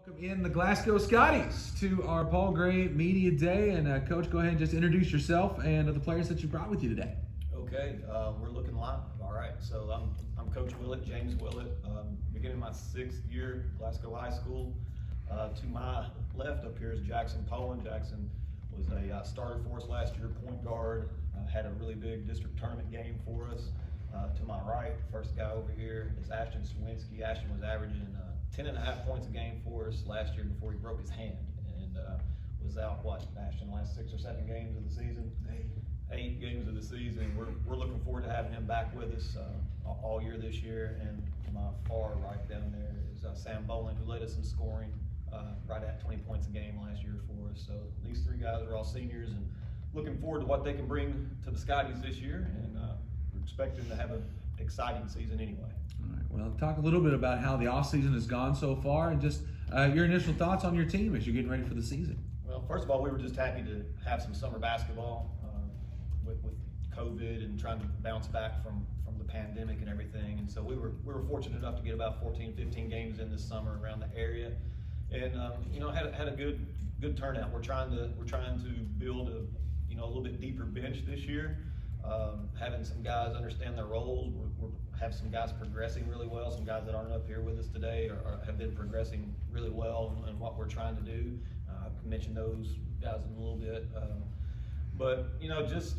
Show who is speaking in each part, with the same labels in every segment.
Speaker 1: Welcome in the Glasgow Scotties to our Paul Gray Media Day. And Coach, go ahead and just introduce yourself and the players that you brought with you today.
Speaker 2: Okay, we're looking live. All right, so I'm Coach Willett, James Willett, beginning my 6th year at Glasgow High School. To my left up here is Jackson Poland. Jackson was a starter for us last year, point guard, had a really big district tournament game for us. To my right, first guy over here is Ashton Cerwinske. Ashton was averaging 10.5 points a game for us last year before he broke his hand, and was out, Ashton, last 6 or 7 games of the season? 8 games of the season. We're looking forward to having him back with us all year this year. And to my far right down there is Sam Bowling, who led us in scoring right at 20 points a game last year for us. So these 3 guys are all seniors and looking forward to what they can bring to the Scotties this year, and we're expecting to have an exciting season anyway.
Speaker 1: All right, well, talk a little bit about how the offseason has gone so far and just your initial thoughts on your team as you're getting ready for the season.
Speaker 2: Well, first of all, we were just happy to have some summer basketball with COVID and trying to bounce back from the pandemic and everything. And so we were fortunate enough to get about 14, 15 games in this summer around the area, and had a good turnout. We're trying to build a little bit deeper bench this year. Having some guys understand their roles. We have some guys progressing really well. Some guys that aren't up here with us today have been progressing really well in what we're trying to do. I can mention those guys in a little bit. But just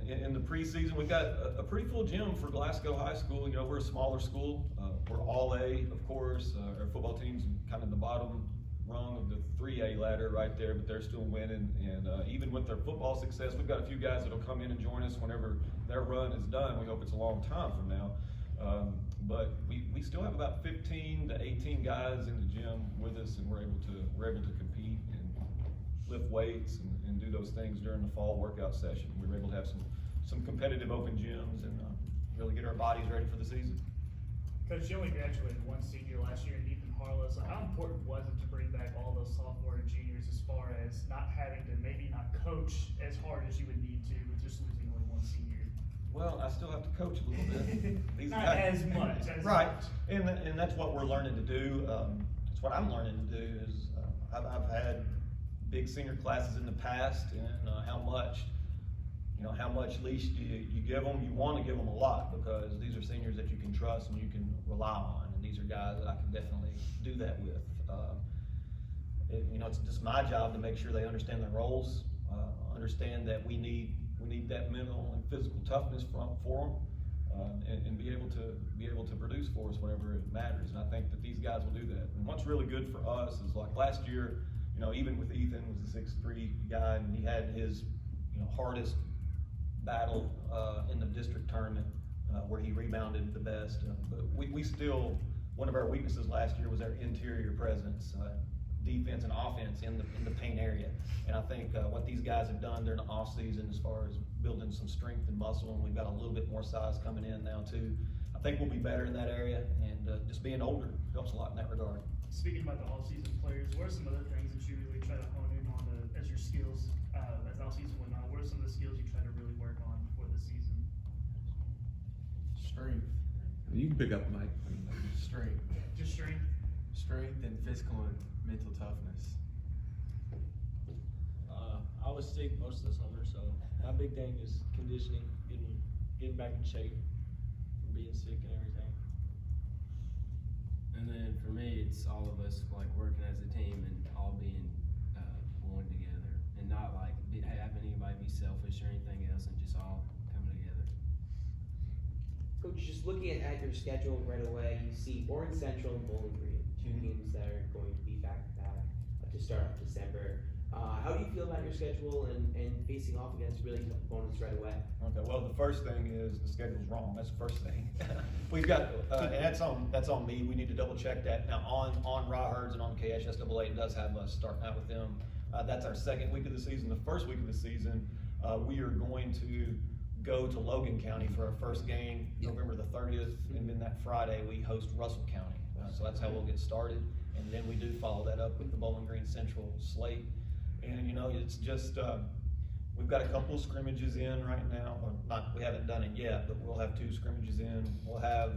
Speaker 2: in the preseason, we've got a pretty full gym for Glasgow High School. We're a smaller school. We're all A, of course. Our football team's kind of the bottom rung of the 3A ladder right there, but they're still winning. And even with their football success, we've got a few guys that'll come in and join us whenever their run is done. We hope it's a long time from now. But we still have about 15 to 18 guys in the gym with us, and we're able to compete and lift weights and do those things during the fall workout session. We were able to have some competitive open gyms and really get our bodies ready for the season.
Speaker 3: Coach, you only graduated one senior last year in Ethan Harlow, so how important was it to bring back all those sophomore and juniors as far as not having to maybe not coach as hard as you would need to with just losing only one senior?
Speaker 2: Well, I still have to coach a little bit.
Speaker 3: Not as much.
Speaker 2: Right, and that's what we're learning to do. That's what I'm learning to do is I've had big senior classes in the past, and how much leash do you give them? You want to give them a lot, because these are seniors that you can trust and you can rely on, and these are guys that I can definitely do that with. It's just my job to make sure they understand their roles, understand that we need that mental and physical toughness for them, and be able to produce for us whenever it matters. And I think that these guys will do that. And what's really good for us is, like last year, even with Ethan was a 6'3" guy, and he had his hardest battle in the district tournament where he rebounded the best. But we still, one of our weaknesses last year was our interior presence, defense and offense in the paint area. And I think what these guys have done during the off season as far as building some strength and muscle, and we've got a little bit more size coming in now too. I think we'll be better in that area, and just being older helps a lot in that regard.
Speaker 3: Speaking about the all-season players, what are some other things that you really try to hone in on as your skills as all-season went on? What are some of the skills you try to really work on before the season?
Speaker 4: Strength.
Speaker 1: You can pick up the mic.
Speaker 4: Strength.
Speaker 3: Just strength?
Speaker 4: Strength and physical and mental toughness.
Speaker 5: I was sick most of the summer, so my big thing is conditioning, getting back in shape from being sick and everything.
Speaker 6: And then for me, it's all of us working as a team and all being one together, and not having anybody be selfish or anything else, and just all coming together.
Speaker 7: Coach, just looking at your schedule right away, you see Orange Central and Bowling Green, 2 games that are going to be back-to-back to start off December. How do you feel about your schedule and facing off against really tough opponents right away?
Speaker 2: Okay, well, the first thing is the schedule's wrong. That's the first thing. We've got, and that's on me. We need to double check that. Now on Rawhurds and on KHSAA, it does have us starting out with them. That's our 2nd week of the season. The first week of the season, we are going to go to Logan County for our first game, November the 30th, and then that Friday we host Russell County. So that's how we'll get started, and then we do follow that up with the Bowling Green Central slate. And it's just we've got a couple of scrimmages in right now. We haven't done it yet, but we'll have 2 scrimmages in. We'll have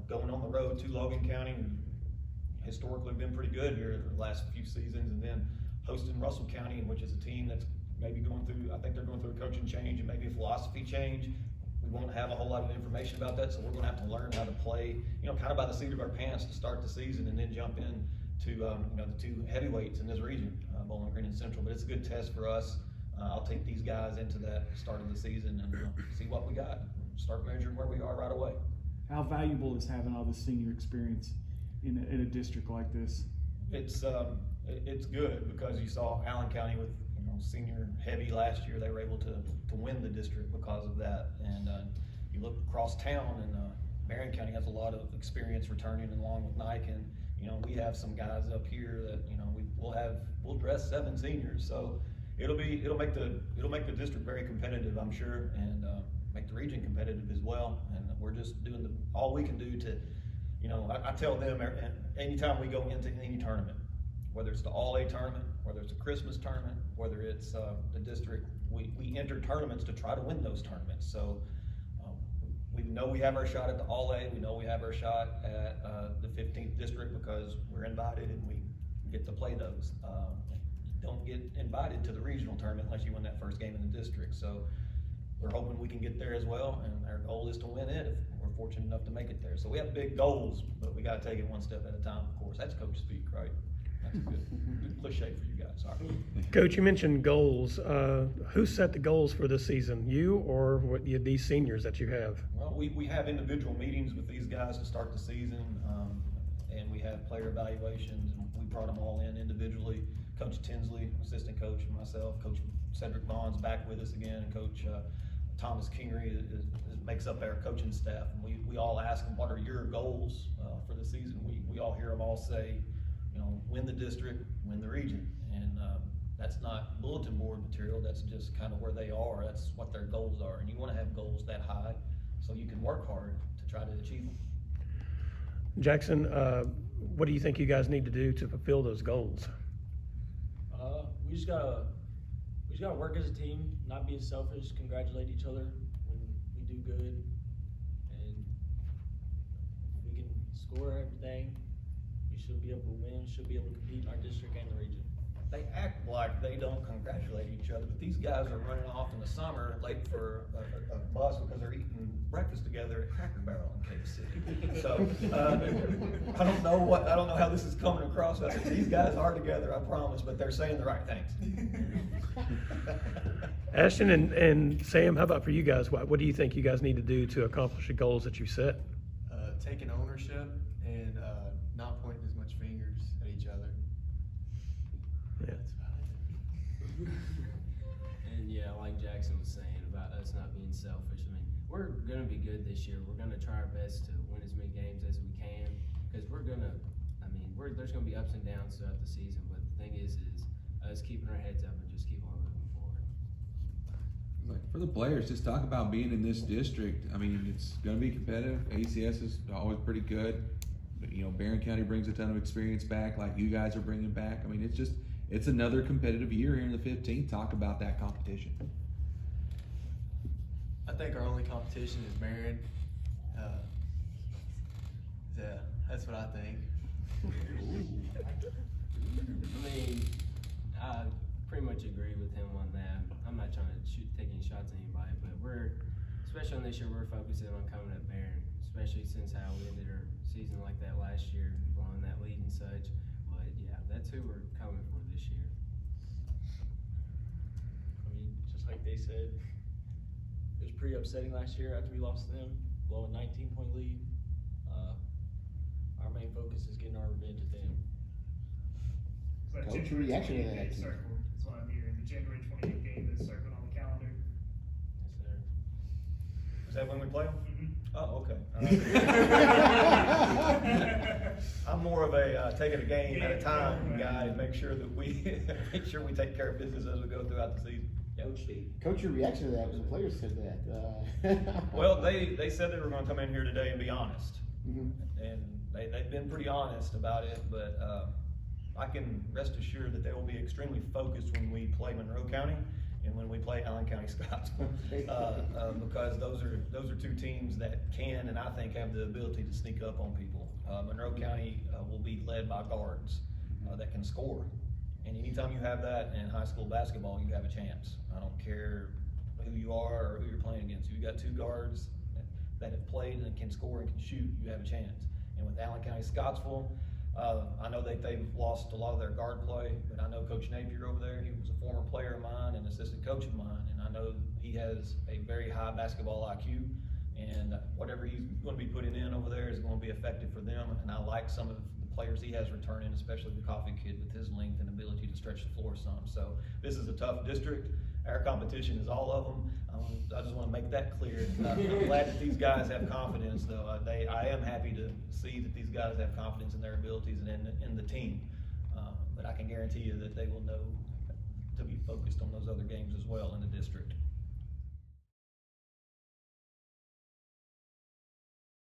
Speaker 2: going on the road to Logan County. historically been pretty good here the last few seasons, and then hosting Russell County, which is a team that's maybe going through, I think they're going through a coaching change and maybe a philosophy change. We won't have a whole lot of information about that, so we're gonna have to learn how to play, kind of by the seat of our pants to start the season, and then jump in to, the two heavyweights in this region, Bowling Green and Central. But it's a good test for us. I'll take these guys into that start of the season and see what we got. Start measuring where we are right away.
Speaker 8: How valuable is having all this senior experience in a district like this?
Speaker 2: It's good because you saw Allen County with senior heavy last year. They were able to win the district because of that. And you look across town, and Marion County has a lot of experience returning, along with Nike. And we have some guys up here that we'll dress 7 seniors. So it'll make the district very competitive, I'm sure, and make the region competitive as well. And we're just doing all we can do to, I tell them anytime we go into any tournament, whether it's the All-A tournament, whether it's a Christmas tournament, whether it's the district, we enter tournaments to try to win those tournaments. So we know we have our shot at the All-A, we know we have our shot at the 15th district because we're invited and we get to play those. You don't get invited to the regional tournament unless you win that first game in the district. So we're hoping we can get there as well, and our goal is to win it if we're fortunate enough to make it there. So we have big goals, but we got to take it one step at a time, of course. That's coach speak, right? That's a good cliche for you guys. Sorry.
Speaker 9: Coach, you mentioned goals. Who set the goals for this season? You or these seniors that you have?
Speaker 2: Well, we have individual meetings with these guys to start the season, and we have player evaluations. And we brought them all in individually. Coach Tinsley, assistant coach, and myself. Coach Cedric Vaughn's back with us again, and Coach Thomas Kingery makes up our coaching staff. And we all ask them, what are your goals for the season? We all hear them all say, win the district, win the region. And that's not bulletin board material, that's just kind of where they are. That's what their goals are. And you want to have goals that high so you can work hard to try to achieve them.
Speaker 9: Jackson, what do you think you guys need to do to fulfill those goals?
Speaker 5: We just gotta work as a team, not be selfish, congratulate each other when we do good, and if we can score everything, we should be able to win, should be able to compete in our district and the region.
Speaker 2: They act like they don't congratulate each other, but these guys are running off in the summer late for a bus because they're eating breakfast together at Cracker Barrel in Cave City. So I don't know how this is coming across. These guys are together, I promise, but they're saying the right things.
Speaker 9: Ashton and Sam, how about for you guys? What do you think you guys need to do to accomplish the goals that you set?
Speaker 4: Taking ownership and not pointing as much fingers at each other.
Speaker 9: Yeah.
Speaker 4: That's about it.
Speaker 6: And yeah, like Jackson was saying about us not being selfish. I mean, we're gonna be good this year. We're gonna try our best to win as many games as we can, because there's gonna be ups and downs throughout the season. But the thing is us keeping our heads up and just keep on moving forward.
Speaker 1: Like for the players, just talk about being in this district. I mean, it's going to be competitive. ACS is always pretty good. But, Barron County brings a ton of experience back, like you guys are bringing back. I mean, it's another competitive year here in the 15th. Talk about that competition.
Speaker 4: I think our only competition is Marion. Yeah, that's what I think.
Speaker 6: I mean, I pretty much agree with him on that. I'm not trying to take any shots at anybody, but especially on this year, we're focusing on coming at Barron, especially since how we ended our season like that last year, blowing that lead and such. But yeah, that's who we're coming for this year.
Speaker 5: I mean, just like they said, it was pretty upsetting last year after we lost to them, blowing a 19-point lead. Our main focus is getting our revenge at them.
Speaker 3: Coach, reaction to that? That's what I'm hearing. The January 28th game is circled on the calendar.
Speaker 5: Yes, sir.
Speaker 2: Is that when we play them?
Speaker 3: Mm-hmm.
Speaker 2: Oh, okay. I'm more of a taking a game at a time guy and make sure that we take care of business as we go throughout the season.
Speaker 10: Coach, your reaction to that when the players said that?
Speaker 2: Well, they said they were going to come in here today and be honest,
Speaker 10: Mm-hmm.
Speaker 2: and they've been pretty honest about it. But I can rest assured that they will be extremely focused when we play Monroe County and when we play Allen County Scottsville, because those are two teams that can and I think have the ability to sneak up on people. Monroe County will be led by guards that can score. And anytime you have that in high school basketball, you have a chance. I don't care who you are or who you're playing against. If you got two guards that have played and can score and can shoot, you have a chance. And with Allen County Scottsville, I know they've lost a lot of their guard play, but I know Coach Napier over there, he was a former player of mine and assistant coach of mine, and I know he has a very high basketball IQ, and whatever he's going to be putting in over there is going to be effective for them, and I like some of the players he has returning, especially the Coffee Kid with his length and ability to stretch the floor some. So this is a tough district. Our competition is all of them. I just want to make that clear. I'm glad that these guys have confidence, though. I am happy to see that these guys have confidence in their abilities and in the team. But I can guarantee you that they will know to be focused on those other games as well in the district.